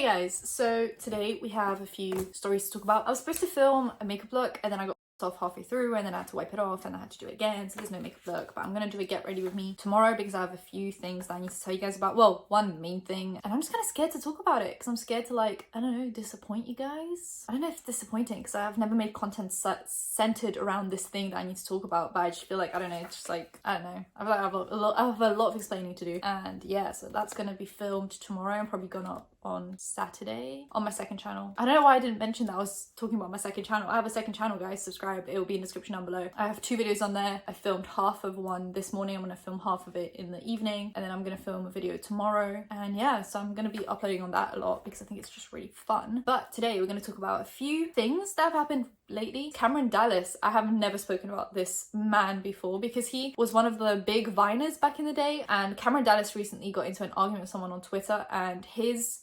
Hey guys, so today we have a few stories to talk about. I was supposed to film a makeup look and then I got off halfway through and then I had to wipe it off and I had to do it again, so there's no makeup look, but I'm gonna do a get ready with me tomorrow because I have a few things that I need to tell you guys about. Well, one main thing, and I'm just kind of scared to talk about it because I'm scared to, like, I don't know, disappoint you guys. I don't know if it's disappointing because I've never made content centered around this thing that I need to talk about, but I just feel like, I don't know, it's just like, I don't know, I have a lot of explaining to do. And yeah, so that's gonna be filmed tomorrow and probably gone up on Saturday on my second channel. I don't know why I didn't mention that I was talking about my second channel. I have a second channel, guys. Subscribe, it will be in the description down below. I have 2 videos on there. I filmed half of one this morning. I'm gonna film half of it in the evening, and then I'm gonna film a video tomorrow. And yeah, so I'm gonna be uploading on that a lot because I think it's just really fun. But today we're gonna talk about a few things that have happened lately. Cameron Dallas, I have never spoken about this man before because he was one of the big Viners back in the day, and Cameron Dallas recently got into an argument with someone on Twitter and his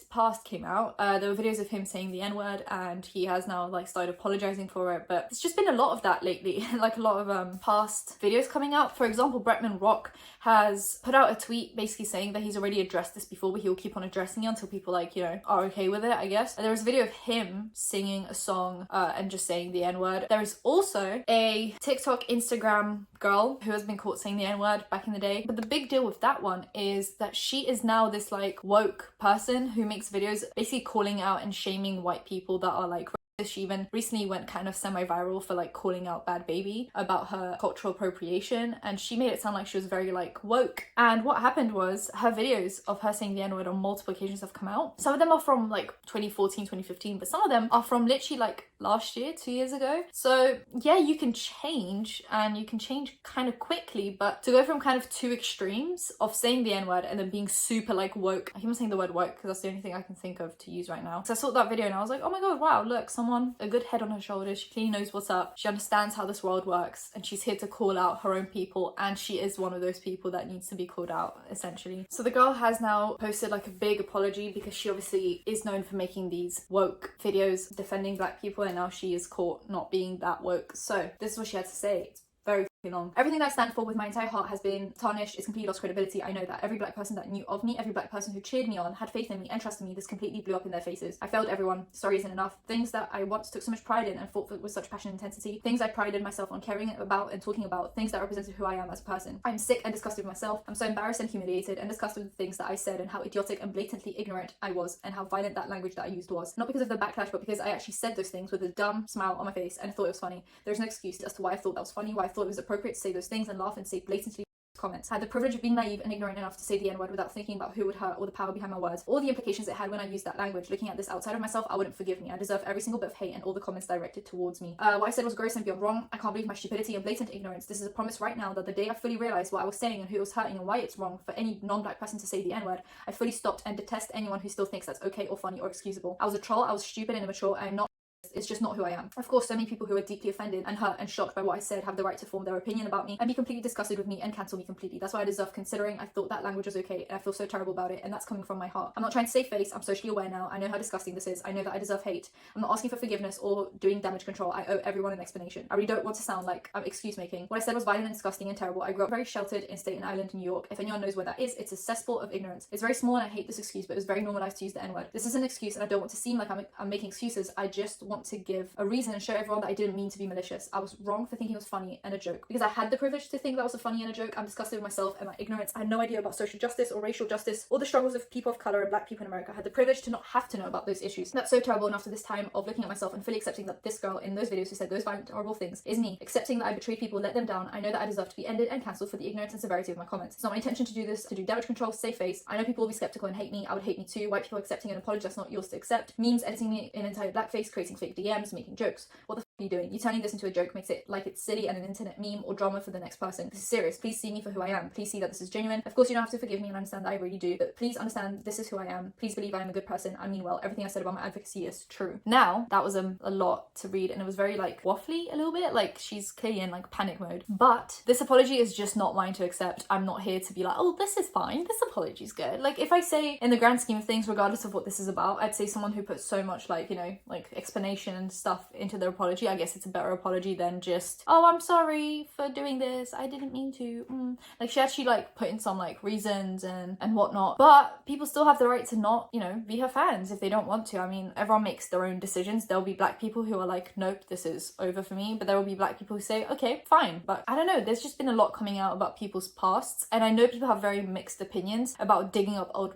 past came out. There were videos of him saying the N-word and he has now like started apologizing for it, but it's just been a lot of that lately. Like a lot of past videos coming out. For example, Brethman Rock has put out a tweet basically saying that he's already addressed this before, but he'll keep on addressing it until people, like, you know, are okay with it, I guess. And there was a video of him singing a song and just saying the N-word. There is also a TikTok, Instagram girl who has been caught saying the N-word back in the day, but the big deal with that one is that she is now this like woke person who makes videos basically calling out and shaming white people that are like racist. She even recently went kind of semi-viral for like calling out Bad Baby about her cultural appropriation, and she made it sound like she was very like woke. And what happened was her videos of her saying the N-word on multiple occasions have come out. Some of them are from like 2014, 2015, but some of them are from literally like last year, 2 years ago. So yeah, you can change, and you can change kind of quickly, but to go from kind of 2 extremes of saying the N-word and then being super like woke, I keep on saying the word woke because that's the only thing I can think of to use right now. So I saw that video and I was like, oh my god, wow, look, someone, a good head on her shoulders, she clearly knows what's up, she understands how this world works, and she's here to call out her own people, and she is one of those people that needs to be called out, essentially. So the girl has now posted like a big apology because she obviously is known for making these woke videos defending black people, and now she is caught not being that woke. So this is what she had to say. It's very long. Everything that I stand for with my entire heart has been tarnished. It's completely lost credibility. I know that every black person that knew of me, every black person who cheered me on, had faith in me and trusted me, this completely blew up in their faces. I failed everyone. Sorry isn't enough. Things that I once took so much pride in and fought for with such passion and intensity, things I prided myself on caring about and talking about, things that represented who I am as a person. I'm sick and disgusted with myself. I'm so embarrassed and humiliated and disgusted with the things that I said and how idiotic and blatantly ignorant I was and how violent that language that I used was. Not because of the backlash, but because I actually said those things with a dumb smile on my face and I thought it was funny. There's no excuse as to why I thought that was funny, why I thought it was appropriate to say those things and laugh and say blatantly comments. I had the privilege of being naive and ignorant enough to say the N-word without thinking about who would hurt or the power behind my words, or the implications it had when I used that language. Looking at this outside of myself, I wouldn't forgive me. I deserve every single bit of hate and all the comments directed towards me. What I said was gross and beyond wrong. I can't believe my stupidity and blatant ignorance. This is a promise right now that the day I fully realized what I was saying and who it was hurting and why it's wrong for any non-black person to say the N-word, I fully stopped and detest anyone who still thinks that's okay or funny or excusable. I was a troll, I was stupid and immature, I am not. It's just not who I am. Of course, so many people who are deeply offended and hurt and shocked by what I said have the right to form their opinion about me and be completely disgusted with me and cancel me completely. That's what I deserve, considering I thought that language was okay and I feel so terrible about it, and that's coming from my heart. I'm not trying to save face. I'm socially aware now. I know how disgusting this is. I know that I deserve hate. I'm not asking for forgiveness or doing damage control. I owe everyone an explanation. I really don't want to sound like I'm excuse making. What I said was violent and disgusting and terrible. I grew up very sheltered in Staten Island, New York. If anyone knows where that is, it's a cesspool of ignorance. It's very small and I hate this excuse, but it was very normalized to use the N-word. This is an excuse and I don't want to seem like I'm making excuses. I just want to give a reason and show everyone that I didn't mean to be malicious. I was wrong for thinking it was funny and a joke. Because I had the privilege to think that was a funny and a joke, I'm disgusted with myself and my ignorance. I had no idea about social justice or racial justice or the struggles of people of colour and black people in America. I had the privilege to not have to know about those issues. That's so terrible, and after this time of looking at myself and fully accepting that this girl in those videos who said those violent, horrible things is me, accepting that I betrayed people, let them down, I know that I deserve to be ended and cancelled for the ignorance and severity of my comments. It's not my intention to do this, to do damage control, save face. I know people will be skeptical and hate me. I would hate me too. White people accepting an apology that's not yours to accept. Memes editing me in entire blackface, creating fake DMs, making jokes. What the are you doing? You're turning this into a joke, makes it like it's silly and an internet meme or drama for the next person. This is serious. Please see me for who I am. Please see that this is genuine. Of course, you don't have to forgive me and understand that I really do, but please understand this is who I am. Please believe I am a good person. I mean well. Everything I said about my advocacy is true. Now, that was a lot to read and it was very like waffly a little bit. Like she's clearly in like panic mode. But this apology is just not mine to accept. I'm not here to be like, oh, this is fine. This apology is good. Like if I say in the grand scheme of things, regardless of what this is about, I'd say someone who puts so much like, you know, like explanation and stuff into their apology, I guess it's a better apology than just, oh, I'm sorry for doing this, I didn't mean to. Like, she actually like put in some like reasons and whatnot. But people still have the right to not, you know, be her fans if they don't want to. I mean, everyone makes their own decisions. There'll be black people who are like, nope, this is over for me. But there will be black people who say, okay, fine. But I don't know, there's just been a lot coming out about people's pasts. And I know people have very mixed opinions about digging up old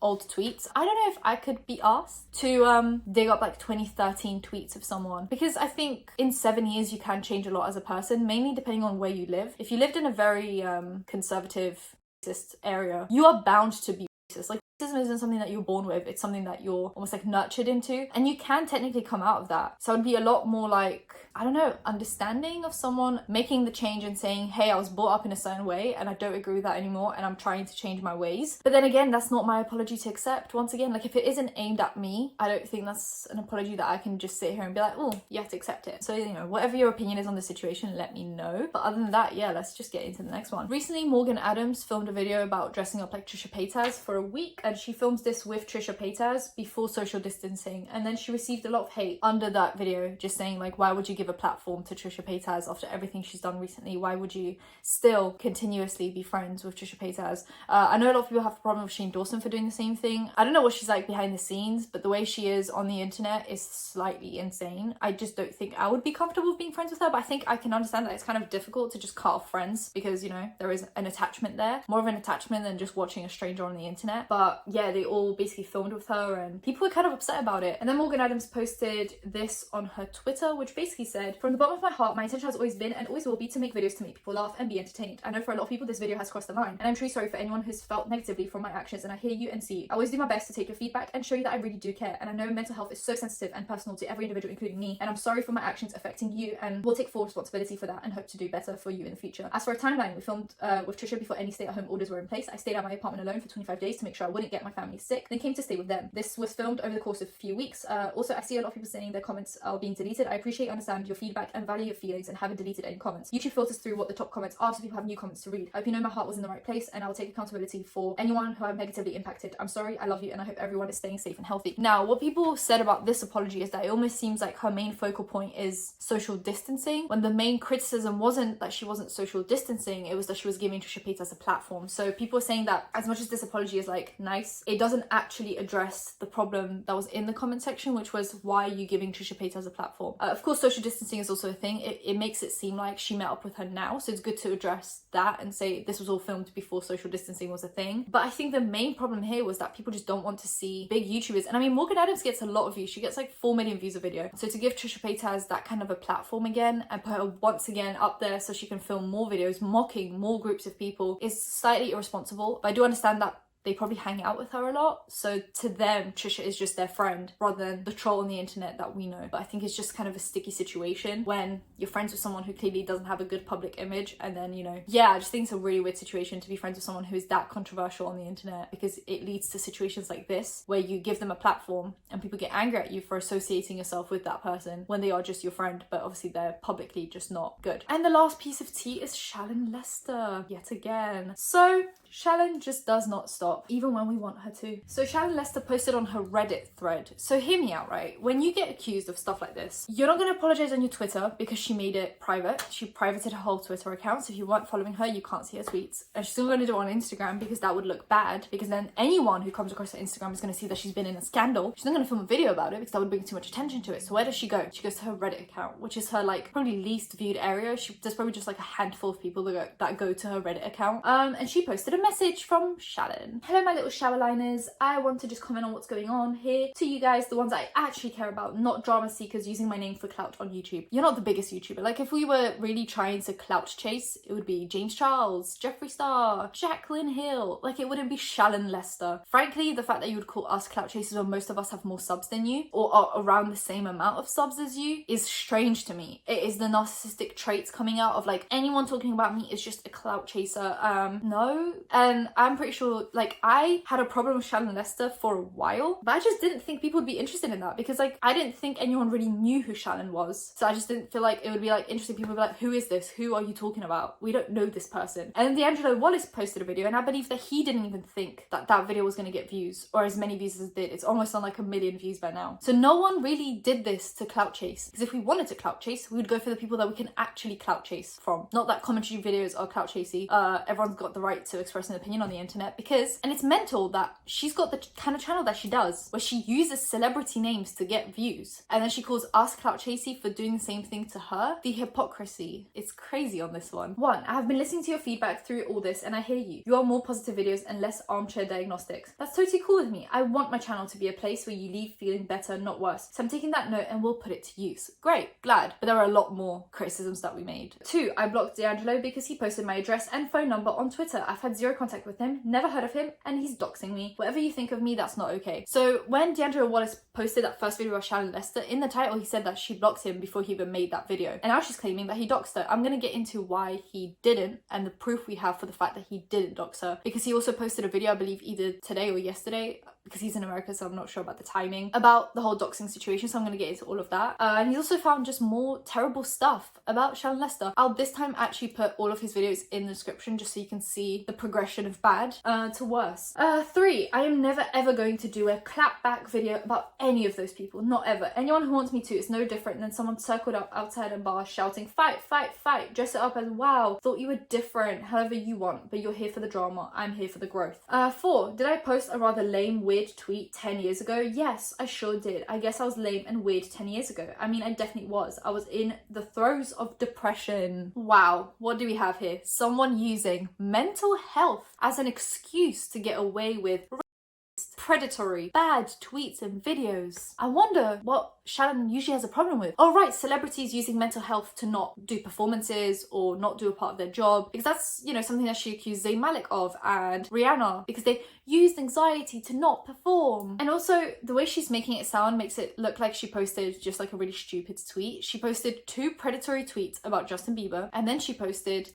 tweets. I don't know if I could be asked to dig up like 2013 tweets of someone, because I think in 7 years you can change a lot as a person, mainly depending on where you live. If you lived in a very conservative racist area, you are bound to be racist. Like, racism isn't something that you're born with, it's something that you're almost like nurtured into, and you can technically come out of that. So I'd be a lot more like, I don't know, understanding of someone making the change and saying, hey, I was brought up in a certain way and I don't agree with that anymore and I'm trying to change my ways. But then again, that's not my apology to accept. Once again, like, if it isn't aimed at me, I don't think that's an apology that I can just sit here and be like, oh, you have to accept it. So, you know, whatever your opinion is on the situation, let me know. But other than that, yeah, let's just get into the next one. Recently, Morgan Adams filmed a video about dressing up like Trisha Paytas for a week, and she films this with Trisha Paytas before social distancing, and then she received a lot of hate under that video, just saying like, why would you give a platform to Trisha Paytas after everything she's done recently? Why would you still continuously be friends with Trisha Paytas? I know a lot of people have a problem with Shane Dawson for doing the same thing. I don't know what she's like behind the scenes, but the way she is on the internet is slightly insane. I just don't think I would be comfortable with being friends with her, but I think I can understand that it's kind of difficult to just cut off friends because, you know, there is an attachment there, more of an attachment than just watching a stranger on the internet. But yeah, they all basically filmed with her and people were kind of upset about it. And then Morgan Adams posted this on her Twitter, which basically said, from the bottom of my heart, my intention has always been and always will be to make videos to make people laugh and be entertained. I know for a lot of people this video has crossed the line, and I'm truly sorry for anyone who's felt negatively from my actions, and I hear you and see you. I always do my best to take your feedback and show you that I really do care, and I know mental health is so sensitive and personal to every individual, including me, and I'm sorry for my actions affecting you, and we'll take full responsibility for that and hope to do better for you in the future. As for a timeline, we filmed with Trisha before any stay-at-home orders were in place. I stayed at my apartment alone for 25 days to make sure I wouldn't get my family sick, then came to stay with them. This was filmed over the course of a few weeks. Also, I see a lot of people saying their comments are being deleted. I appreciate and understand your feedback and value your feelings and haven't deleted any comments. YouTube filters through what the top comments are so people have new comments to read. I hope you know my heart was in the right place, and I'll take accountability for anyone who I've negatively impacted. I'm sorry, I love you, and I hope everyone is staying safe and healthy. Now, what people said about this apology is that it almost seems like her main focal point is social distancing, when the main criticism wasn't that she wasn't social distancing, it was that she was giving Trisha Paytas a platform. So people are saying that as much as this apology is like nice, it doesn't actually address the problem that was in the comment section, which was, why are you giving Trisha Paytas a platform? Of course, social distancing is also a thing. It makes it seem like she met up with her now, so it's good to address that and say this was all filmed before social distancing was a thing. But I think the main problem here was that people just don't want to see big YouTubers, and I mean, Morgan Adams gets a lot of views. She gets like 4 million views a video, so to give Trisha Paytas that kind of a platform again and put her once again up there so she can film more videos mocking more groups of people is slightly irresponsible. But I do understand that they probably hang out with her a lot, so to them Trisha is just their friend rather than the troll on the internet that we know. But I think it's just kind of a sticky situation when you're friends with someone who clearly doesn't have a good public image, and then, you know, yeah, I just think it's a really weird situation to be friends with someone who is that controversial on the internet, because it leads to situations like this where you give them a platform and people get angry at you for associating yourself with that person when they are just your friend, but obviously they're publicly just not good. And the last piece of tea is Shallon Lester yet again. So Shallon just does not stop, even when we want her to. So Shallon Lester posted on her Reddit thread. So hear me out, right? When you get accused of stuff like this, you're not going to apologize on your Twitter because she made it private. She privated her whole Twitter account, so if you weren't following her, you can't see her tweets. And she's still going to do it on Instagram because that would look bad, because then anyone who comes across her Instagram is going to see that she's been in a scandal. She's not going to film a video about it because that would bring too much attention to it. So where does she go? She goes to her Reddit account, which is her like probably least viewed area. There's probably just like a handful of people that go to her Reddit account. And she posted a message from Shallon. Hello, my little shower liners. I want to just comment on what's going on here to you guys, the ones I actually care about, not drama seekers using my name for clout on YouTube. You're not the biggest YouTuber. Like, if we were really trying to clout chase, it would be James Charles, Jeffree Star, Jaclyn Hill. Like, it wouldn't be Shallon Lester. Frankly, the fact that you would call us clout chasers when most of us have more subs than you, or are around the same amount of subs as you, is strange to me. It is the narcissistic traits coming out of like, anyone talking about me is just a clout chaser. No, And I'm pretty sure, like, I had a problem with Shallon Lester for a while, but I just didn't think people would be interested in that because, like, I didn't think anyone really knew who Shallon was. So I just didn't feel like it would be, like, interesting. People would be like, who is this? Who are you talking about? We don't know this person. And then D'Angelo Wallace posted a video, and I believe that he didn't even think that that video was going to get views, or as many views as it did. It's almost on like 1 million views by now. So no one really did this to clout chase, because if we wanted to clout chase, we would go for the people that we can actually clout chase from. Not that commentary videos are clout chasey. Everyone's got the right to express an opinion on the internet, because, and it's mental that she's got the kind of channel that she does, where she uses celebrity names to get views, and then she calls us clout chasey for doing the same thing to her. The hypocrisy, it's crazy on this one. I have been listening to your feedback through all this, and I hear you. You are more positive videos and less armchair diagnostics. That's totally cool with me. I want my channel to be a place where you leave feeling better, not worse. So I'm taking that note and we'll put it to use. Great, glad. But there are a lot more criticisms that we made. 2, I blocked D'Angelo because he posted my address and phone number on Twitter. I've had zero contact with him, never heard of him, and he's doxing me. Whatever you think of me, that's not okay. So when D'Angelo Wallace posted that first video of Shallon Lester, in the title he said that she blocked him before he even made that video. And now she's claiming that he doxed her. I'm gonna get into why he didn't and the proof we have for the fact that he didn't dox her, because he also posted a video, I believe either today or yesterday, because he's in America, so I'm not sure about the timing, about the whole doxing situation, so I'm going to get into all of that. And he's also found just more terrible stuff about Shallon Lester. I'll this time actually put all of his videos in the description just so you can see the progression of bad to worse. 3, I am never ever going to do a clapback video about any of those people, not ever. Anyone who wants me to is no different than someone circled up outside a bar shouting, fight, fight, fight, dress it up as, wow, thought you were different, however you want, but you're here for the drama, I'm here for the growth. 4, did I post a rather lame, weird tweet 10 years ago? Yes, I sure did. I guess I was lame and weird 10 years ago. I mean, I definitely was. I was in the throes of depression. Wow, what do we have here? Someone using mental health as an excuse to get away with predatory, bad tweets and videos. I wonder what Shallon usually has a problem with. Oh right, celebrities using mental health to not do performances or not do a part of their job, because that's, you know, something that she accused Zayn Malik of and Rihanna, because they used anxiety to not perform. And also the way she's making it sound makes it look like she posted just like a really stupid tweet. She posted 2 predatory tweets about Justin Bieber, and then she posted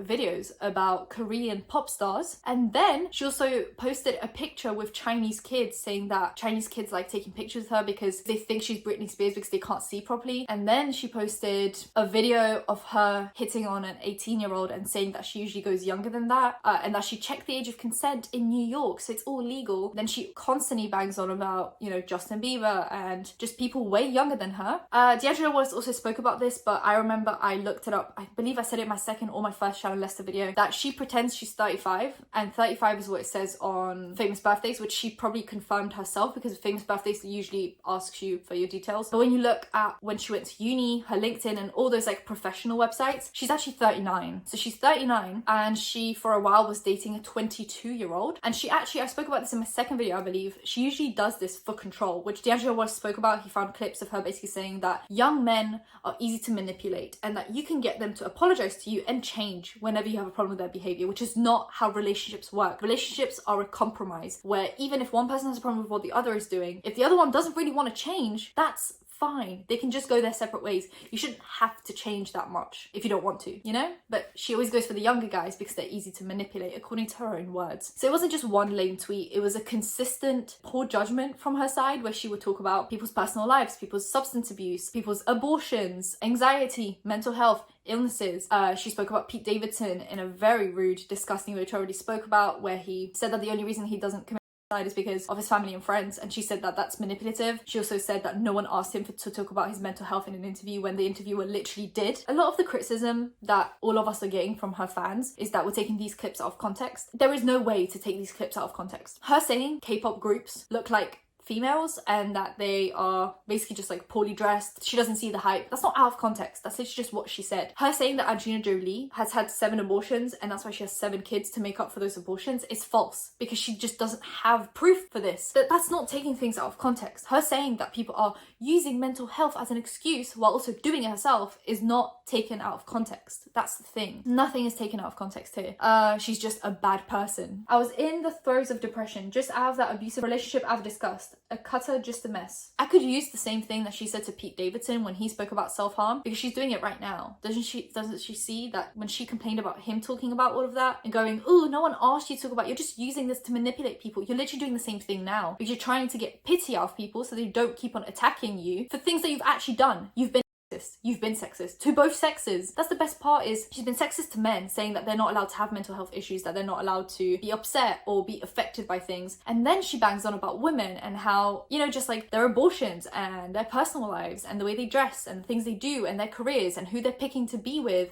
videos about Korean pop stars, and then she also posted a picture with Chinese kids saying that Chinese kids like taking pictures of her because they think she's Britney Spears because they can't see properly. And then she posted a video of her hitting on an 18-year-old and saying that she usually goes younger than that, and that she checked the age of consent in New York, so it's all legal. Then she constantly bangs on about, you know, Justin Bieber and just people way younger than her. D'Angelo Wallace also spoke about this, but I remember I looked it up. I believe I said it in my second or my first Shallon Lester video, that she pretends she's 35, and 35 is what it says on Famous Birthdays, which she probably confirmed herself, because Famous Birthdays usually asks you for your details. But when you look at when she went to uni, her LinkedIn and all those like professional websites, she's actually 39. So she's 39, and she for a while was dating a 22-year-old. And she actually, I spoke about this in my second video, I believe, she usually does this for control, which D'Angelo Wallace spoke about. He found clips of her basically saying that young men are easy to manipulate and that you can get them to apologize to you and change whenever you have a problem with their behavior, which is not how relationships work. Relationships are a compromise, where even if one person has a problem with what the other is doing, if the other one doesn't really want to change, that's fine. They can just go their separate ways. You shouldn't have to change that much if you don't want to, you know? But she always goes for the younger guys because they're easy to manipulate, according to her own words. So it wasn't just one lame tweet, it was a consistent poor judgment from her side, where she would talk about people's personal lives, people's substance abuse, people's abortions, anxiety, mental health, illnesses. She spoke about Pete Davidson in a very rude, disgusting way, which I already spoke about, where he said that the only reason he doesn't commit is because of his family and friends, and she said that that's manipulative. She also said that no one asked him to talk about his mental health in an interview when the interviewer literally did. A lot of the criticism that all of us are getting from her fans is that we're taking these clips out of context. There is no way to take these clips out of context. Her saying K-pop groups look like females and that they are basically just like poorly dressed, she doesn't see the hype, that's not out of context. That's literally just what she said. Her saying that Angelina Jolie has had 7 abortions and that's why she has 7 kids to make up for those abortions is false, because she just doesn't have proof for this. That's not taking things out of context. Her saying that people are using mental health as an excuse while also doing it herself is not taken out of context. That's the thing. Nothing is taken out of context here. She's just a bad person. I was in the throes of depression, just out of that abusive relationship I've discussed. first. A cutter, just a mess. I could use the same thing that she said to Pete Davidson when he spoke about self-harm, because she's doing it right now. Doesn't she see that when she complained about him talking about all of that and going, oh, no one asked you to talk about, you're just using this to manipulate people. You're literally doing the same thing now, because you're trying to get pity out of people so they don't keep on attacking you for things that you've actually done. You've been sexist to both sexes. That's the best part, is she's been sexist to men, saying that they're not allowed to have mental health issues, that they're not allowed to be upset or be affected by things. And then she bangs on about women and how, you know, just like their abortions and their personal lives and the way they dress and the things they do and their careers and who they're picking to be with.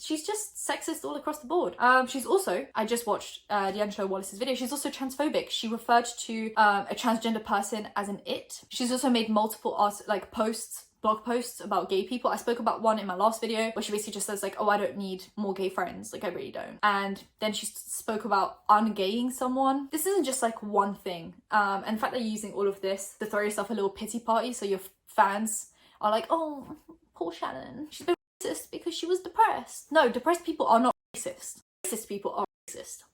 She's just sexist all across the board. She's also, I just watched D'Angelo Wallace's video, she's also transphobic. She referred to a transgender person as an it. She's also made multiple blog posts about gay people. I spoke about one in my last video where she basically just says like, oh, I don't need more gay friends, like I really don't. And then she spoke about ungaying someone. This isn't just like one thing. And the fact that you're using all of this to throw yourself a little pity party so your fans are like, oh, poor Shallon, she's been racist because she was depressed. No, depressed people are not racist. Racist people are racist.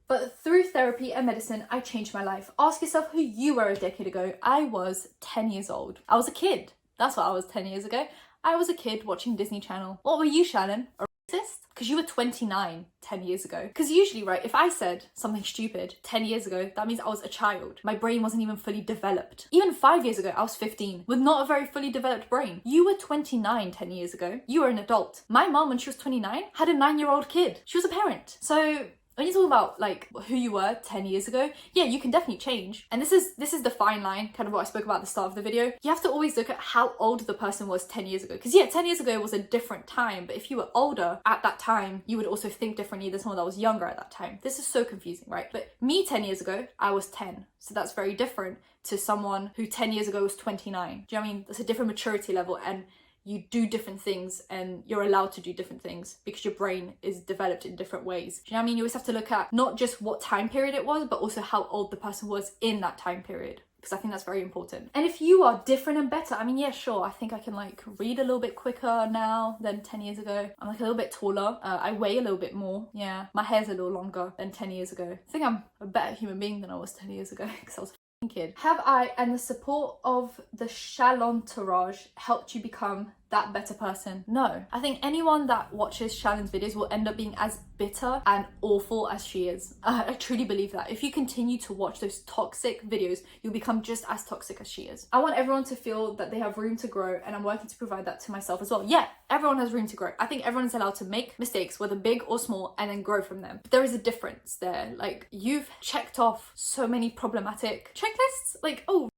But through therapy and medicine, I changed my life. Ask yourself who you were a decade ago. I was 10 years old. I was a kid. That's what I was 10 years ago. I was a kid watching Disney Channel. What were you, Shallon? A racist? Because you were 29 10 years ago. Because usually, right, if I said something stupid 10 years ago, that means I was a child. My brain wasn't even fully developed. Even 5 years ago, I was 15 with not a very fully developed brain. You were 29 10 years ago. You were an adult. My mom, when she was 29, had a 9-year-old kid. She was a parent. So when you talk about like who you were 10 years ago, yeah, you can definitely change. And this is the fine line, kind of what I spoke about at the start of the video. You have to always look at how old the person was 10 years ago. Because yeah, 10 years ago was a different time, but if you were older at that time, you would also think differently than someone that was younger at that time. This is so confusing, right? But me 10 years ago, I was 10. So that's very different to someone who 10 years ago was 29. Do you know what I mean? That's a different maturity level, and you do different things and you're allowed to do different things because your brain is developed in different ways. Do you know what I mean? You always have to look at not just what time period it was, but also how old the person was in that time period, because I think that's very important. And if you are different and better, I mean, yeah, sure, I think I can like read a little bit quicker now than 10 years ago. I'm like a little bit taller. I weigh a little bit more. Yeah, my hair's a little longer than 10 years ago. I think I'm a better human being than I was 10 years ago because I was a kid. Have I and the support of the Shallon entourage helped you become that better person? No. I think anyone that watches Shallon's videos will end up being as bitter and awful as she is. I truly believe that. If you continue to watch those toxic videos, you'll become just as toxic as she is. I want everyone to feel that they have room to grow, and I'm working to provide that to myself as well. Yeah, everyone has room to grow. I think everyone's allowed to make mistakes, whether big or small, and then grow from them. But there is a difference there. Like, you've checked off so many problematic checklists. Like, oh,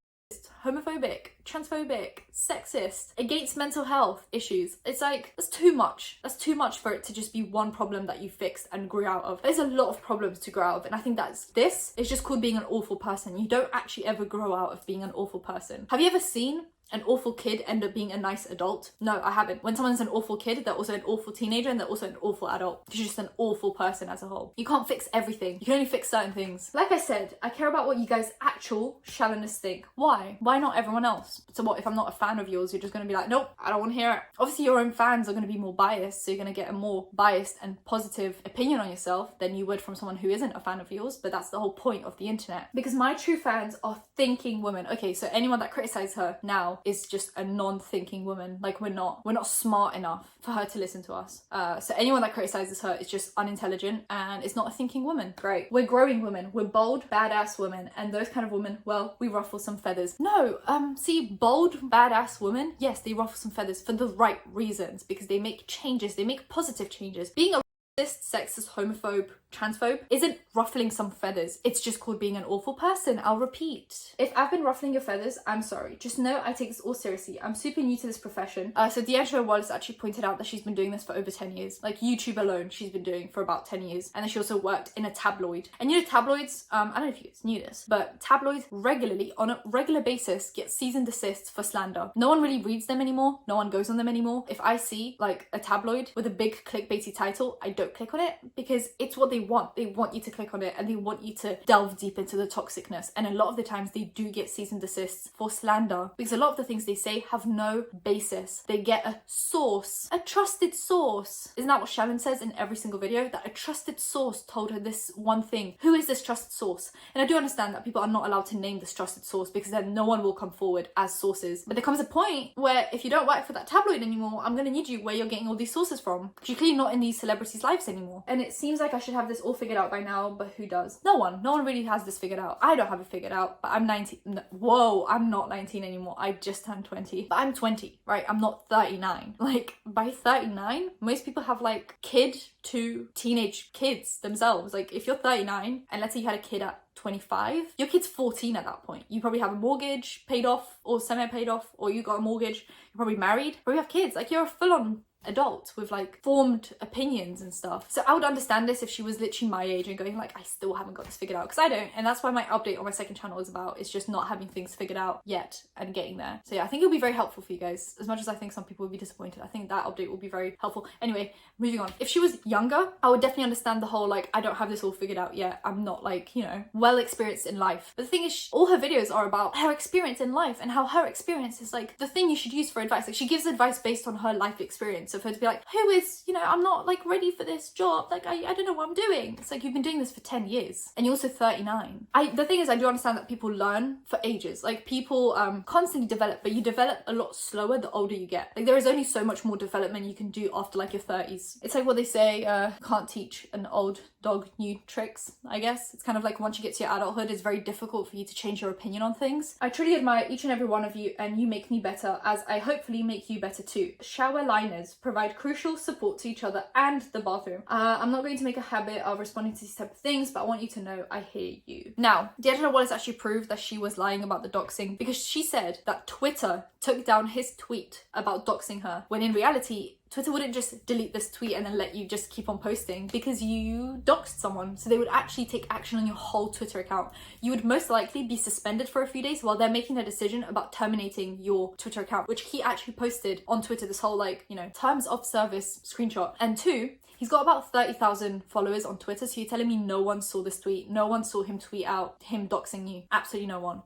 homophobic, transphobic, sexist, against mental health issues. It's like, that's too much. That's too much for it to just be one problem that you fixed and grew out of. There's a lot of problems to grow out of, and I think this is just called being an awful person. You don't actually ever grow out of being an awful person. Have you ever seen an awful kid end up being a nice adult? No, I haven't. When someone's an awful kid, they're also an awful teenager, and they're also an awful adult. You're just an awful person as a whole. You can't fix everything. You can only fix certain things. Like I said, I care about what you guys actual Shallonists think. Why? Why not everyone else? So what, if I'm not a fan of yours, you're just gonna be like, nope, I don't want to hear it. Obviously your own fans are gonna be more biased, so you're gonna get a more biased and positive opinion on yourself than you would from someone who isn't a fan of yours. But that's the whole point of the internet, because my true fans are thinking women. Okay, so anyone that criticizes her now is just a non-thinking woman. Like, we're not smart enough for her to listen to us. So anyone that criticizes her is just unintelligent and it's not a thinking woman. Great. We're growing women. We're bold, badass women, and those kind of women, well, we ruffle some feathers. No, see, bold, badass women, yes, they ruffle some feathers for the right reasons, because they make changes. They make positive changes. Being a racist, sexist, homophobe, transphobe isn't ruffling some feathers. It's just called being an awful person. I'll repeat. If I've been ruffling your feathers, I'm sorry. Just know I take this all seriously. I'm super new to this profession. So D'Angelo Wallace actually pointed out that she's been doing this for over 10 years. Like, YouTube alone, she's been doing for about 10 years. And then she also worked in a tabloid. And you know, tabloids, I don't know if you guys knew this, but tabloids regularly, on a regular basis, get cease and desist for slander. No one really reads them anymore. No one goes on them anymore. If I see like a tabloid with a big clickbaity title, I don't click on it, because it's what they want you to click on it, and they want you to delve deep into the toxicness. And a lot of the times they do get cease and desists for slander, because a lot of the things they say have no basis. They get a source, a trusted source. Isn't that what Shallon says in every single video? That a trusted source told her this one thing. Who is this trusted source? And I do understand that people are not allowed to name this trusted source, because then no one will come forward as sources. But there comes a point where if you don't work for that tabloid anymore, I'm gonna need you where you're getting all these sources from, because you're clearly not in these celebrities' lives anymore. And it seems like I should have this all figured out by now, but who does? No one really has this figured out. I don't have it figured out, but I'm 19. No, whoa, I'm not 19 anymore. I just turned 20, but I'm 20, right? I'm not 39. Like, by 39, most people have like kid to teenage kids themselves. Like, if you're 39 and let's say you had a kid at 25, your kid's 14 at that point. You probably have a mortgage paid off or semi-paid off, or you got a mortgage, you're probably married, probably have kids. Like, you're a full-on adult with like formed opinions and stuff. So I would understand this if she was literally my age and going like, I still haven't got this figured out, because I don't. And that's why my update on my second channel is about, it's just not having things figured out yet and getting there. So yeah, I think it'll be very helpful for you guys. As much as I think some people will be disappointed, I think that update will be very helpful. Anyway, moving on. If she was younger, I would definitely understand the whole like, I don't have this all figured out yet, I'm not like, you know, well experienced in life. But the thing is, all her videos are about her experience in life and how her experience is like the thing you should use for advice. Like, she gives advice based on her life experience. So for her to be like, who is, you know, I'm not like ready for this job, like I don't know what I'm doing. It's like, you've been doing this for 10 years and you're also 39. The thing is, I do understand that people learn for ages. Like, people constantly develop, but you develop a lot slower the older you get. Like, there is only so much more development you can do after like your 30s. It's like what they say, can't teach an old dog new tricks, I guess. It's kind of like, once you get to your adulthood, it's very difficult for you to change your opinion on things. I truly admire each and every one of you, and you make me better, as I hopefully make you better too. Shower liners provide crucial support to each other and the bathroom. I'm not going to make a habit of responding to these type of things, but I want you to know I hear you. Now, D'Angelo Wallace actually proved that she was lying about the doxing, because she said that Twitter took down his tweet about doxing her, when in reality, Twitter wouldn't just delete this tweet and then let you just keep on posting, because you doxed someone. So they would actually take action on your whole Twitter account. You would most likely be suspended for a few days while they're making their decision about terminating your Twitter account, which he actually posted on Twitter, this whole like, you know, terms of service screenshot. And two, he's got about 30,000 followers on Twitter. So you're telling me no one saw this tweet? No one saw him tweet out him doxing you? Absolutely no one.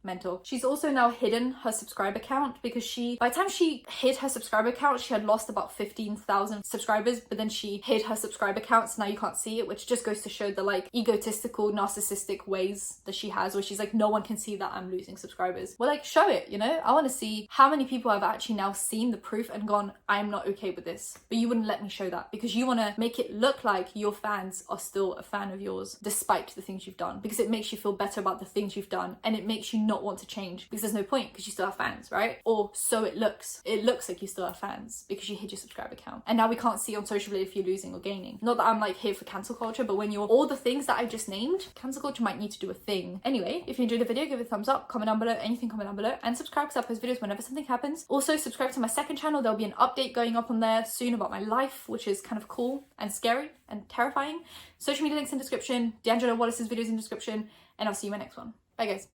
Mental. She's also now hidden her subscriber count, because by the time she hid her subscriber count, she had lost about 15,000 subscribers, but then she hid her subscriber count, so now you can't see it, which just goes to show the like egotistical, narcissistic ways that she has, where she's like, no one can see that I'm losing subscribers. Well, like, show it, you know? I want to see how many people have actually now seen the proof and gone, I'm not okay with this. But you wouldn't let me show that, because you want to make it look like your fans are still a fan of yours despite the things you've done, because it makes you feel better about the things you've done, and it makes you not want to change, because there's no point, because you still have fans, right? Or so it looks. It looks like you still have fans because you hid your subscriber count. And now we can't see on social media if you're losing or gaining. Not that I'm like here for cancel culture, but when you're all the things that I just named, cancel culture might need to do a thing. Anyway, if you enjoyed the video, give it a thumbs up, comment down below, anything, comment down below, and subscribe, because I post videos whenever something happens. Also, subscribe to my second channel. There'll be an update going up on there soon about my life, which is kind of cool and scary and terrifying. Social media links in description, D'Angelo Wallace's videos in description, and I'll see you in my next one. Bye guys.